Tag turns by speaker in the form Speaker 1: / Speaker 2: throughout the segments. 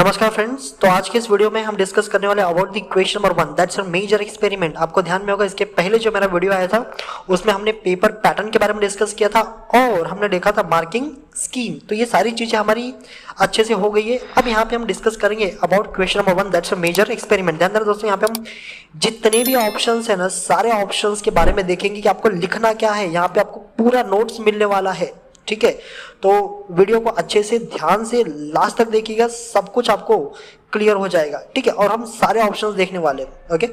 Speaker 1: नमस्कार फ्रेंड्स। तो आज के इस वीडियो में हम डिस्कस करने वाले about the question number 1 that's a major experiment. आपको ध्यान में होगा इसके पहले जो मेरा वीडियो आया था उसमें हमने पेपर पैटर्न के बारे में डिस्कस किया था और हमने देखा था मार्किंग स्कीम। तो ये सारी चीजें हमारी अच्छे से हो गई है। अब यहाँ पे हम डिस्कस करेंगे about question number 1 that's a major experiment. ध्यान देना दोस्तों, यहाँ पे हम जितने भी ऑप्शन है ना सारे ऑप्शन के बारे में देखेंगे कि आपको लिखना क्या है। यहाँ पे आपको पूरा नोट्स मिलने वाला है, ठीक है। तो वीडियो को अच्छे से ध्यान से लास्ट तक देखिएगा, सब कुछ आपको क्लियर हो जाएगा, ठीक है। और हम सारे ऑप्शंस देखने वाले हैं, ओके।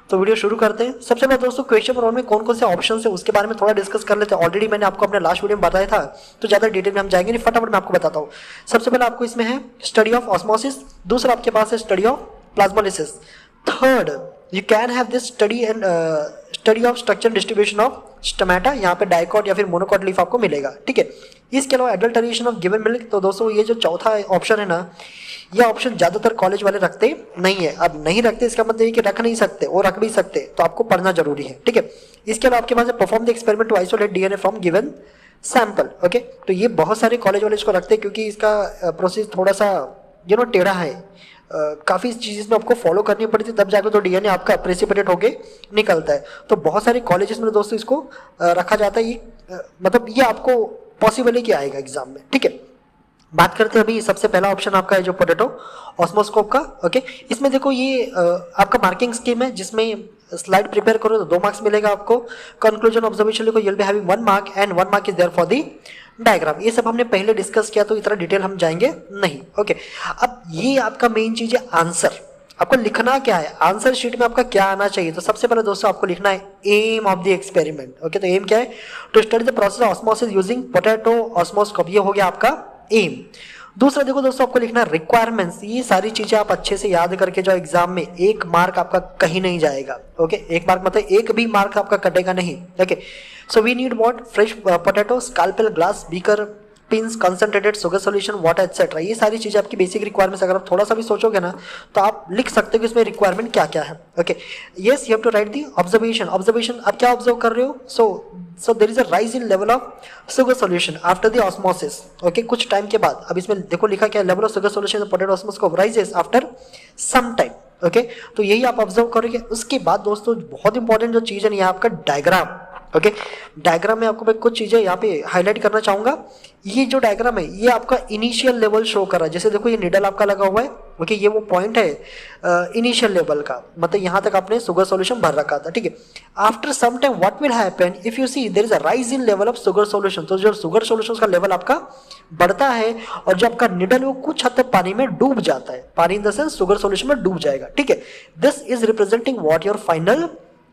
Speaker 1: तो वीडियो शुरू करते हैं। सबसे पहले दोस्तों क्वेश्चन नंबर 1 में कौन कौन से ऑप्शन है उसके बारे में थोड़ा डिस्कस कर लेते हैं। ऑलरेडी मैंने आपको अपने लास्ट वीडियो में बताया था, तो ज्यादा डिटेल में हम जाएंगे नहीं, फटाफट मैं आपको बताता हूँ। सबसे पहले आपको इसमें है स्टडी ऑफ ऑस्मोसिस, दूसरा आपके पास है study of plasmolysis, third you can have this study and study of structure distribution of stomata, यहाँ पे डाइकॉट या फिर मोनोकॉट लीफ आपको मिलेगा, ठीक है। इसके अलावा एडल्टरेशन ऑफ गिवन मिल्क। तो दोस्तों ये जो चौथा ऑप्शन है ना, ये ऑप्शन ज्यादातर कॉलेज वाले रखते नहीं है। अब नहीं रखते इसका मतलब ये कि रख नहीं सकते, और रख भी सकते, तो आपको पढ़ना जरूरी है, ठीक है। इसके अलावा आपके पास perform the experiment to isolate DNA from given sample, okay. तो ये बहुत सारे कॉलेज वाले इसको रखते हैं क्योंकि इसका प्रोसेस थोड़ा सा टेढ़ा है। काफी चीजें में आपको फॉलो करनी पड़ती है, तब जाकर तो डीएनए आपका प्रेसिपिटेट होके निकलता है। तो बहुत सारे कॉलेजेस में दोस्तों इसको रखा जाता है। ये मतलब ये आपको पॉसिबल है कि आएगा एग्जाम में, ठीक है। बात करते हैं अभी सबसे पहला ऑप्शन आपका है जो पोटैटो ऑस्मोस्कोप का, ओके। इसमें देखो ये आपका मार्किंग स्कीम है जिसमें स्लाइड प्रिपेयर करो तो 2 मार्क्स मिलेगा आपको। कंक्लूजन ऑब्जर्वेशन लिखो, you will be having 1 mark and 1 mark is there for the diagram. ये सब हमने पहले डिस्कस किया तो इतना डिटेल हम जाएंगे नहीं, ओके। अब ये आपका मेन चीज है आंसर। आपको लिखना क्या है, आंसर शीट में आपका क्या आना चाहिए। तो सबसे पहले दोस्तों आपको लिखना है aim of the experiment, okay. तो एम क्या है, to study the process of osmosis using potato osmoscope, ये हो गया आपका एम। दूसरा देखो दोस्तों आपको लिखना है रिक्वायरमेंट्स। ये सारी चीजें आप अच्छे से याद करके जाओ, एग्जाम में 1 मार्क आपका कहीं नहीं जाएगा, ओके। 1 मार्क मतलब 1 भी मार्क आपका कटेगा नहीं, okay. So we need what, fresh potato, scalpel, glass beaker, pins, concentrated sugar solution, water etcetera. ये सारी चीजें आपकी बेसिक रिक्वायरमेंट्स। अगर आप थोड़ा सा भी सोचोगे ना तो आप लिख सकते हो कि इसमें रिक्वायरमेंट क्या क्या है, okay. Yes you have to write the observation. Observation आप क्या ऑब्जर्व कर रहे हो, so there is a rise in level of sugar solution after the osmosis, okay. कुछ टाइम के बाद, अब इसमें देखो लिखा क्या है, level of sugar solution potato osmoscope rises after some time, okay. तो यही आप ऑब्जर्व करोगे। उसके बाद दोस्तों बहुत इंपॉर्टेंट जो चीज है ये आपका डायग्राम, ओके। डायग्राम में आपको मैं कुछ चीजें यहाँ पे हाईलाइट करना चाहूंगा। ये जो डायग्राम है ये आपका इनिशियल लेवल शो कर रहा है। जैसे देखो ये निडल आपका लगा हुआ है, ओके। ये वो पॉइंट है इनिशियल लेवल का, मतलब यहाँ तक आपने शुगर सॉल्यूशन भर रखा था, ठीक है। After some time what will happen, if you see there is a rise in level of sugar solution. तो जो शुगर सॉल्यूशन का लेवल आपका बढ़ता है और जो आपका निडल वो कुछ हद तक पानी में डूब जाता है, पानी in the sense sugar solution में डूब जाएगा, ठीक है। This is representing what your final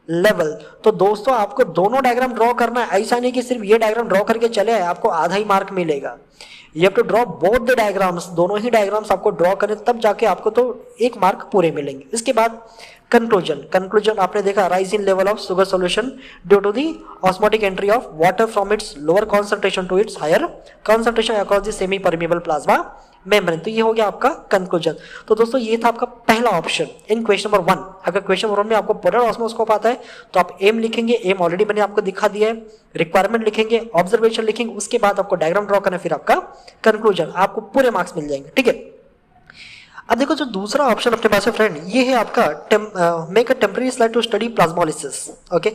Speaker 1: level. तो दोस्तों आपको दोनों डायग्राम ड्रॉ करना है, ऐसा नहीं कि सिर्फ ये डायग्राम ड्रॉ करके चले आए आपको आधा ही मार्क मिलेगा। You have to draw both the diagrams, दोनों ही डायग्राम्स आपको ड्रॉ करें तब जाके आपको तो 1 मार्क पूरे मिलेंगे। इसके बाद कंक्लूजन आपने देखा, rise in level of sugar solution due to the osmotic entry of water from its lower concentration to its higher concentration across the semi permeable plasma membrane. तो ये हो गया आपका कंक्लूजन। तो दोस्तों ये था आपका पहला ऑप्शन इन क्वेश्चन नंबर 1। अगर क्वेश्चन नंबर 1 में आपको पोटैटो ऑस्मोस्कोप आता है तो आप एम लिखेंगे, एम ऑलरेडी मैंने आपको दिखा दिया है। रिक्वायरमेंट लिखेंगे, ऑब्जर्वेशन लिखेंगे, उसके बाद आपको डायग्राम ड्रॉ करना, फिर आपका कंक्लूजन, आपको पूरे मार्क्स मिल जाएंगे, ठीक है। अब देखो जो दूसरा ऑप्शन अपने पास है फ्रेंड, ये है आपका make a temporary slide to study plasmolysis, okay.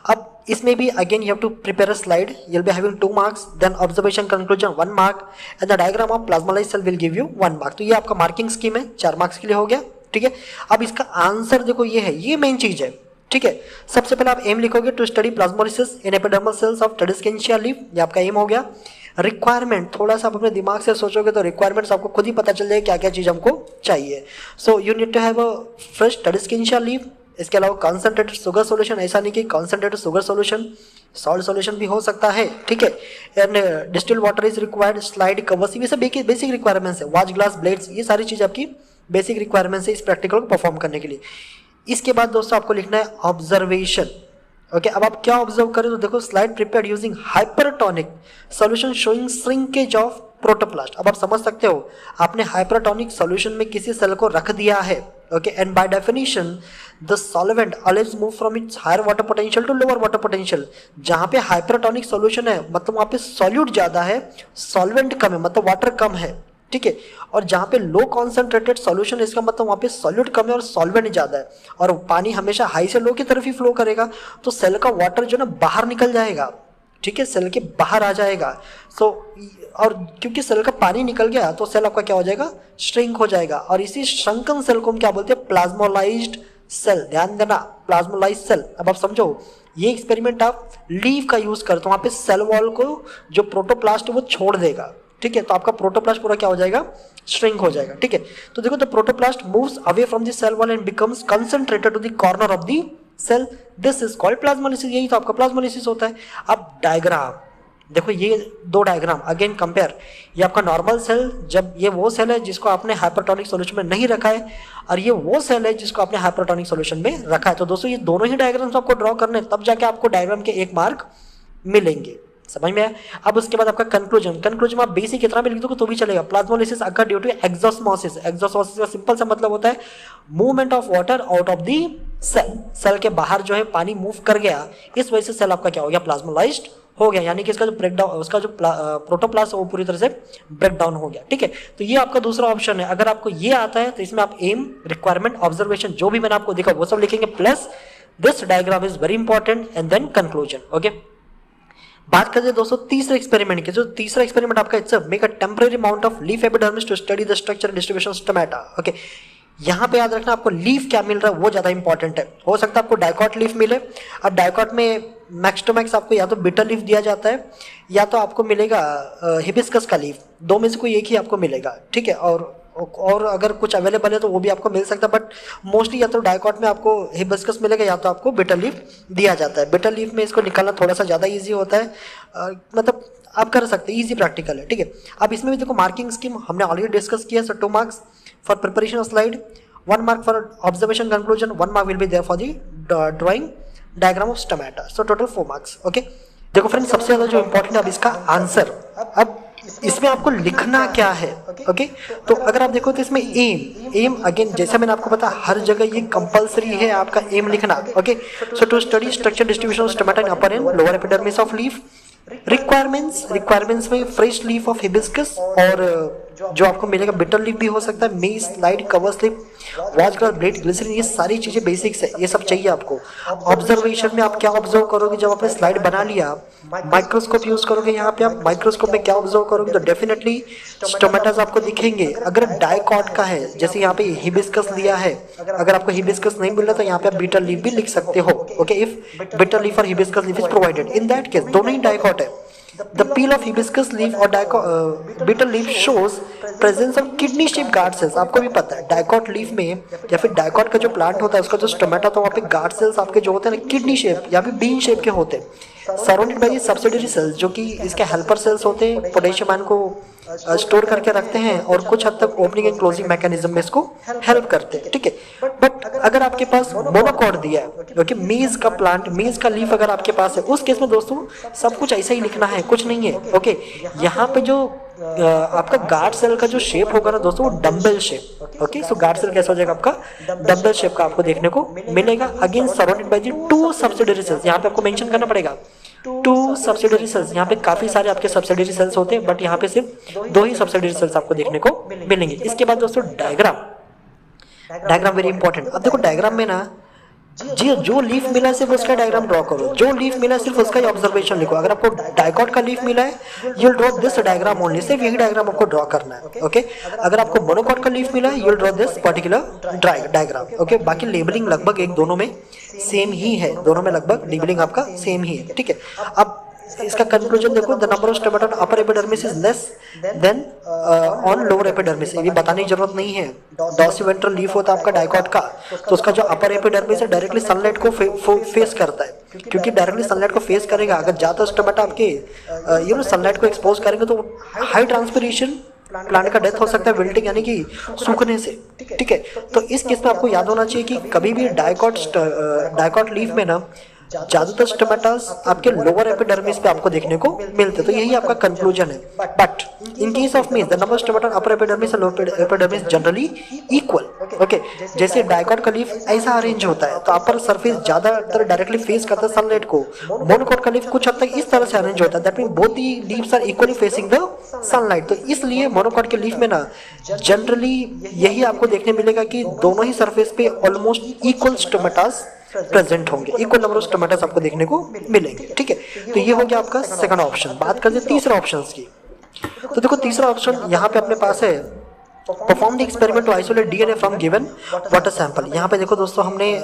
Speaker 1: अब इसमें भी again you have to prepare a slide, you will be having 2 marks, then observation conclusion 1 mark and the diagram of plasmolysed cell will give you 1 mark. तो ये आपका marking scheme है, 4 marks के लिए हो गया, ठीक है। अब इसका आंसर देखो ये है, ये मेन चीज है, ठीक है। सबसे पहले आप एम लिखोगे to study plasmolysis in epidermal cells of tradescantia leaf, ये आपका एम हो गया। रिक्वायरमेंट थोड़ा सा आप अपने दिमाग से सोचोगे तो रिक्वायरमेंट्स आपको खुद ही पता चल जाएगा क्या क्या चीज हमको चाहिए। So you need to have a fresh tradescantia leaf. इसके अलावा कॉन्सेंट्रेटेड शुगर सॉल्यूशन, ऐसा नहीं कि concentrated sugar solution, salt solution भी हो सकता है, ठीक है। And distil water is required, slide covers, ये सब बेसिक रिक्वायरमेंट्स है। वॉच ग्लास ब्लेड्स, ये सारी चीज आपकी बेसिक रिक्वायरमेंट्स है इस प्रैक्टिकल को परफॉर्म करने के लिए। इसके बाद दोस्तों आपको लिखना है ऑब्जर्वेशन, ओके। अब आप क्या ऑब्जर्व करें तो देखो slide prepared using hypertonic solution showing shrinkage of protoplast. अब आप समझ सकते हो आपने हाइपरटोनिक सॉल्यूशन में किसी सेल को रख दिया है, okay. And by definition the solvent always move from its higher water potential to lower water potential. जहां पे हाइपरटोनिक सॉल्यूशन है मतलब वहां पे सॉल्यूट ज्यादा है, सॉल्वेंट कम है, मतलब वाटर कम है, ठीक है। और जहाँ पे लो कॉन्सेंट्रेटेड सॉल्यूशन, इसका मतलब वहाँ पे सॉल्यूट कम है और सॉल्वेंट ज़्यादा है, और पानी हमेशा हाई से लो की तरफ ही फ्लो करेगा, तो सेल का वाटर जो ना बाहर निकल जाएगा, ठीक है, सेल के बाहर आ जाएगा। सो और क्योंकि सेल का पानी निकल गया तो सेल आपका क्या हो जाएगा, श्रिंक हो जाएगा। और इसी श्रंकन सेल को हम क्या बोलते हैं, प्लाज्मोलाइज्ड सेल। ध्यान देना, प्लाज्मोलाइज्ड सेल। अब आप समझो, ये एक्सपेरिमेंट आप लीव का यूज करते हो, वहाँ पे सेल वॉल को जो प्रोटोप्लास्ट है वो छोड़ देगा, ठीक है, तो आपका प्रोटोप्लास्ट पूरा क्या हो जाएगा, श्रिंक हो जाएगा, ठीक है। तो देखो, the protoplast moves away from the cell wall and becomes concentrated to the corner of the cell, this is called plasmolysis. यही तो आपका प्लाज्मोलाइसिस होता है। अब डायग्राम देखो, ये दो डायग्राम अगेन कंपेयर। ये आपका नॉर्मल सेल, जब ये वो सेल है जिसको आपने हाइपरटोनिक सॉल्यूशन में नहीं रखा है, और ये वो सेल है जिसको आपने हाइपरटोनिक सॉल्यूशन में रखा है। तो दोस्तों, ये दोनों ही डायग्राम्स आपको ड्रॉ करने हैं, तब जाके आपको डायग्राम के 1 मार्क मिलेंगे। समझ में आया? अब उसके बाद आपका कंक्लूजन आप बेसिक इतना भी लिख दोगे तो भी चलेगा। Plasmolysis occur due to exosmosis. Exosmosis का सिंपल सा मतलब होता है movement of water out of the cell. Cell के बाहर जो है पानी मूव कर गया, इस वजह से सेल आपका क्या हो गया, प्लाज्मोलाइज्ड हो गया, यानी कि इसका जो ब्रेकडाउन, उसका जो प्रोटोप्लास्ट है वो पूरी तरह से ब्रेकडाउन हो गया, ठीक है। तो ये आपका दूसरा ऑप्शन है। अगर आपको ये आता है तो इसमें आप एम, रिक्वायरमेंट, ऑब्जर्वेशन जो भी मैंने आपको दिखा वो सब लिखेंगे, plus this diagram is very important and then conclusion. Okay, बात करते हैं दोस्तों तीसरे एक्सपेरिमेंट के। जो तीसरा एक्सपेरिमेंट आपका, it's make a temporary mount of leaf epidermis to study the structure and distribution of stomata. Okay, यहाँ पे याद रखना, आपको लीफ क्या मिल रहा है वो ज्यादा इंपॉर्टेंट है। हो सकता है आपको डाइकॉट लीफ मिले, और डाइकॉट में मैक्स टू मैक्स आपको या तो बिटर लीफ दिया जाता है या तो आपको मिलेगा हिबिस्कस का लीफ, दो में से कोई एक ही आपको मिलेगा, ठीक है। और अगर कुछ अवेलेबल है तो वो भी आपको मिल सकता है, बट मोस्टली या तो डाइकॉट में आपको हिबिस्कस मिलेगा या तो आपको बिटर लीफ दिया जाता है। बिटर लीफ में इसको निकालना थोड़ा सा ज़्यादा ईजी होता है, मतलब आप कर सकते हैं, ईजी प्रैक्टिकल है, ठीक है। अब इसमें भी देखो मार्किंग स्कीम हमने ऑलरेडी डिस्कस किया। So 2 marks for preparation of slide, 1 mark for observation conclusion, 1 mark will be there for the drawing diagram of stomata. So total 4 marks। Okay, देखो फ्रेंड्स, सबसे ज्यादा जो इंपॉर्टेंट है अब इसका आंसर। अब इसमें आपको लिखना क्या है, ओके। तो अगर आप देखो तो इसमें एम अगेन, जैसा मैंने आपको बताया, हर जगह ये कंपलसरी है आपका एम लिखना, okay. So to study structure distribution of stomata in upper and lower epidermis of leaf. Requirements में फ्रेश लीफ ऑफ हिबिस्कस, और जो आपको मिलेगा बिटर लीफ भी हो सकता है, मेज, slide, cover slip, watch glass, blade, glycerine, ये सारी चीजें बेसिक्स है, ये सब चाहिए आपको। ऑब्जर्वेशन में आप क्या ऑब्जर्व करोगे जब आपने स्लाइड बना लिया, माइक्रोस्कोप यूज करोगे। यहाँ पे आप माइक्रोस्कोप में क्या ऑब्जर्व करोगे, तो डेफिनेटली स्टोमेटास आपको दिखेंगे। अगर डाइकॉट का है, जैसे यहाँ पे हिबिस्कस लिया है, अगर आपको हिबिस्कस नहीं मिल रहा तो यहाँ पे आप बिटर लीफ भी लिख सकते हो, ओके। इफ बिटर लीफ और hibiscus leaf is provided, in that case दोनों ही डाइकॉट है। The peel of hibiscus leaf or bitter leaf shows presence of kidney shaped guard cells। आपको भी पता है डाइकॉट लीफ में या फिर डाइकॉट का जो प्लांट होता है उसका जो स्टोमेटा, तो वहाँ पे गार्ड सेल्स आपके जो होते हैं ना, किडनी शेप या फिर बीन शेप के होते हैं, सराउंडेड बाय सब्सिडरी सेल्स, जो कि इसके हेल्पर सेल्स होते हैं, पोटेशियम आयन को स्टोर करके रखते हैं और कुछ हद तक ओपनिंग एंड क्लोजिंग मैकेनिज्म में इसको हेल्प करते हैं, ठीक है। बट अगर आपके पास मोनोकॉट दिया है, क्योंकि मेज का प्लांट, मेज का लीफ अगर आपके पास है, उस केस में दोस्तों सब कुछ ऐसा ही लिखना है, कुछ नहीं है, ओके। यहाँ पे जो आपका गार्ड सेल का जो शेप होगा ना दोस्तों, वो डम्बल शेप, ओके। सो गार्ड सेल कैसा हो जाएगा आपका, डम्बल शेप का आपको देखने को मिलेगा। Again surrounded by the 2 subsidiary cells, यहाँ पे आपको मेंशन करना पड़ेगा 2 सब्सिडरी सेल्स। यहाँ पे काफी सारे आपके सब्सिडरी सेल्स होते हैं, बट यहाँ पे सिर्फ 2 ही सब्सिडरी सेल्स आपको देखने को मिलेंगे। इसके बाद दोस्तों डायग्राम वेरी इंपॉर्टेंट। अब देखो डायग्राम में ना, जी जो लीफ मिला है सिर्फ उसका डायग्राम ड्रॉ करो, जो लीफ मिला है सिर्फ उसका ही ऑब्जर्वेशन लिखो। अगर आपको डाइकॉट का लीफ मिला है, you will draw this diagram only, सिर्फ यही डायग्राम आपको ड्रॉ करना है, ओके। अगर आपको मोनोकॉट का लीफ मिला है, you will draw this particular diagram, okay. बाकी लेबलिंग लगभग एक दोनों में सेम ही है, दोनों में लगभग लेबलिंग आपका सेम ही है, ठीक है। अब इसका कंक्लूजन देखो, the number of stomata on upper epidermis is less than on lower epidermis. ये बताने की जरूरत नहीं है। डॉर्सिवेंट्रल लीफ होता है आपका डाइकॉट का, तो उसका जो अपर एपिडर्मिस है डायरेक्टली सनलाइट को फेस करता है, क्योंकि डायरेक्टली सनलाइट को फेस करेगा। अगर ज्यादा स्टोमेटा आपके सनलाइट को एक्सपोज करेंगे तो हाई ट्रांसपिरेशन, प्लांट का डेथ हो सकता है, विल्टिंग यानी कि सूखने से, ठीक है। तो इस केस में आपको याद होना चाहिए कि कभी भी डाइकॉट लीफ में ना ज्यादातर स्टोमेटास आपके लोअर एपिडर्मिस पे आपको देखने को मिलते, तो यही आपका कंक्लूजन है। But in case of maize the number of stomata upper epidermis और lower epidermis generally equal. Okay, जैसे डाइकॉट का लीफ ऐसा अरेंज होता है तो अपर सरफेस ज्यादातर डायरेक्टली फेस करता है सनलाइट को, मोनोकॉट का लीफ कुछ हद तक इस तरह से अरेंज होता है, that mean both the leaves are equally facing the sunlight. तो इसलिए मोनोकॉट के लीफ में ना जनरली यही आपको देखने मिलेगा कि दोनों ही सरफेस पे ऑलमोस्ट इक्वल स्टोमेटास प्रेजेंट होंगे, इक्वल नंबर ऑफ स्टोमेटास आपको देखने को मिलेंगे। ठीक है, तो ये हो गया आपका सेकंड ऑप्शन। बात करते हैं तीसरे ऑप्शन की। तो देखो तीसरा ऑप्शन यहाँ पे अपने पास है, perform the experiment to isolate DNA from given water sample. यहाँ पे देखो दोस्तों, हमने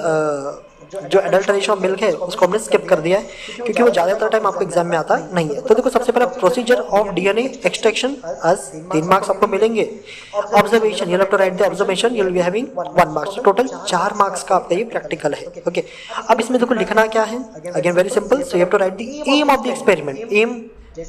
Speaker 1: जो एडल्टरेशन ऑफ मिल्क है उसको हमने स्किप कर दिया है क्योंकि वो ज्यादातर टाइम आपको एग्जाम में आता नहीं है। तो देखो सबसे पहला प्रोसीजर ऑफ डीएनए एक्सट्रैक्शन, आज 3 मार्क्स आपको मिलेंगे। Observation, you have to write the observation, you will be having 1 marks, total 4 marks का आपका ये प्रैक्टिकल है। ओके, अब इसमें देखो लिखना क्या है, again very simple, so you have to write the aim of the experiment. Aim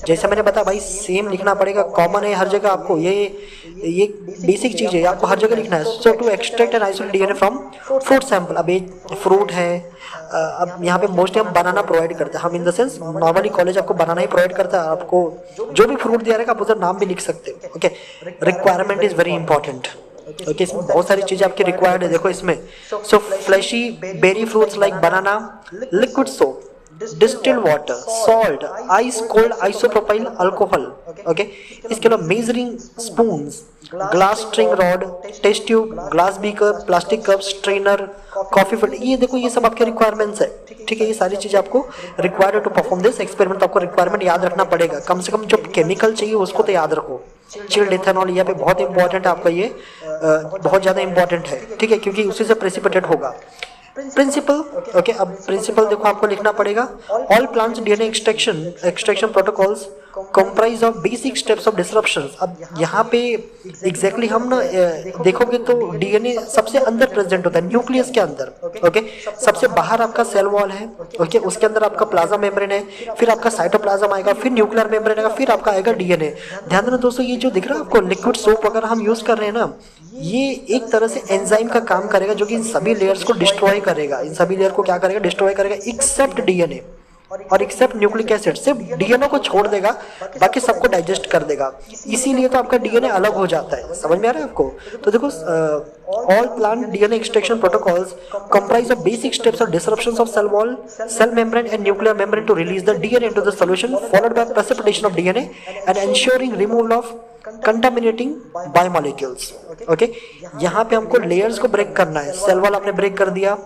Speaker 1: जैसे मैंने बताया भाई सेम लिखना पड़ेगा, कॉमन है हर जगह आपको, ये बेसिक चीज है, आपको हर जगह लिखना है। So to extract and isolate DNA from fruit sample. अब ये फ्रूट है, अब यहाँ पे मोस्टली हम बनाना प्रोवाइड करते हैं, हम in the sense normally college आपको बनाना ही प्रोवाइड करता है, आपको जो भी फ्रूट दिया रहेगा आप उधर नाम भी लिख सकते हो। Okay, requirement is very important. Okay, इसमें बहुत सारी चीजें आपकी रिक्वायर्ड है, देखो इसमें। So fleshy berry fruits like banana, liquid soap, distilled water, salt, ice cold isopropyl alcohol, okay, इसके अलावा measuring spoons, glass string rod, test tube, glass beaker, plastic cup, strainer, coffee filter, ये देखो ये सब आपके रिक्वायरमेंट्स है। ठीक है, ये सारी चीजें आपको required to perform this experiment, आपको रिक्वायरमेंट याद रखना पड़ेगा, कम से कम जो केमिकल चाहिए उसको तो याद रखो। चिल्ड इथेनॉल यहाँ पे बहुत इंपॉर्टेंट है आपका, ये बहुत ज्यादा इंपॉर्टेंट है। ठीक है, क्योंकि उसी से प्रेसिपिटेट होगा। प्रिंसिपल, ओके, अब प्रिंसिपल देखो आपको लिखना पड़ेगा, all plants DNA extraction protocols comprise of basic steps of disruptions. अब यहाँ पे एग्जैक्टली हम ना देखोगे तो डीएनए सबसे अंदर प्रेजेंट होता है, न्यूक्लियस के अंदर। ओके, सबसे बाहर आपका सेल वॉल है, ओके, उसके अंदर आपका प्लाज्मा मेम्ब्रेन है, फिर आपका साइटोप्लाज्म आएगा, फिर न्यूक्लियर मेम्ब्रेन आएगा, फिर आपका आएगा डीएनए। ध्यान देना दोस्तों, ये जो दिख रहा है आपको लिक्विड सोप अगर हम यूज कर रहे हैं ना, ये एक तरह से एंजाइम का काम करेगा जो कि इन सभी लेयर्स को डिस्ट्रॉय करेगा, इन सभी लेयर को क्या करेगा, डिस्ट्रॉय करेगा, एक्सेप्ट डीएनए और एक्सेप्ट न्यूक्लिक एसिड। सिर्फ डीएनए को छोड़ देगा, बाकी सबको डाइजेस्ट कर देगा, इसीलिए तो आपका डीएनए अलग हो जाता है। समझ में आ रहा है आपको? तो देखो, all plant DNA extraction protocols comprise of basic steps of disruptions of cell wall, cell membrane and nuclear membrane to release the DNA into the solution, followed by precipitation of DNA and ensuring removal of contaminating biomolecules. Okay, यहाँ पे हमको layers को break करना है। Cell wall आपने break कर दिया,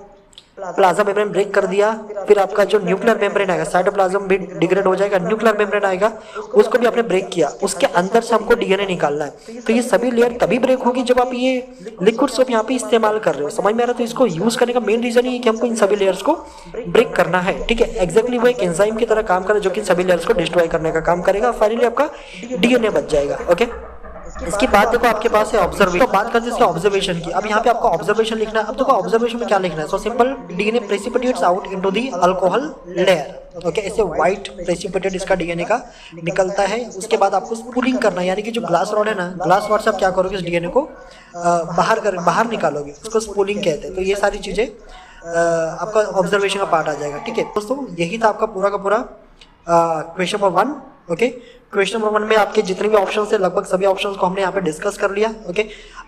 Speaker 1: plasma membrane break कर दिया, फिर आपका जो न्यूक्लियर मेम्ब्रेन आएगा, साइटोप्लाज्म भी डिग्रेड हो जाएगा, न्यूक्लियर मेम्ब्रेन आएगा, उसको भी आपने ब्रेक किया, उसके अंदर से हमको डीएनए निकालना है। तो ये सभी लेयर तभी ब्रेक होगी जब आप ये लिक्विड सोप यहाँ पे इस्तेमाल कर रहे हो। समझ में आ रहा है? तो इसको यूज करने का मेन रीजन ये है कि हमको इन सभी लेयर्स को ब्रेक करना है। ठीक है, एक्जैक्टली वो एक एंजाइम की तरह काम करे जो कि सभी लेयर्स को डिस्ट्रॉय करने का काम करेगा, फाइनली आपका डीएनए बच जाएगा। ओके, इसकी बात देखो आपके पास है ऑब्जर्वेशन। तो बात करते हैं इसके ऑब्जर्वेशन की। अब यहाँ पे आपको ऑब्जर्वेशन लिखना है। अब देखो ऑब्जर्वेशन में क्या लिखना है, so simple, DNA precipitates out into the alcohol layer. Okay, ऐसे व्हाइट प्रेसिपिटेट इसका डीएनए का निकलता है। उसके बाद आपको स्पूलिंग करना है, यानी कि जो ग्लास रॉड है ना, ग्लास रॉड से आप क्या करोगे, इस डीएनए को बाहर निकालोगे, उसको स्पूलिंग कहते हैं। तो ये सारी चीजें आपका ऑब्जर्वेशन का पार्ट आ जाएगा। ठीक है दोस्तों, यही था आपका पूरा का पूरा question number 1। Okay, question number 1 में आपके जितने भी ऑप्शंस थे लगभग सभी ऑप्शंस को हमने यहाँ पे डिस्कस कर लिया। ओके,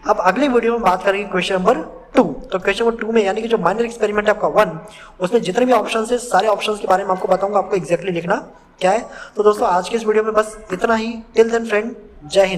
Speaker 1: अब अगले वीडियो में बात करेंगे क्वेश्चन नंबर 2। तो क्वेश्चन नंबर 2 में यानी कि जो माइनर एक्सपेरिमेंट है आपका 1, उसमें जितने भी ऑप्शंस है सारे ऑप्शंस के बारे में आपको बताऊंगा, आपको एग्जैक्टली लिखना क्या है। तो दोस्तों आज के इस वीडियो में बस इतना ही। टिल देन फ्रेंड, जय हिंद।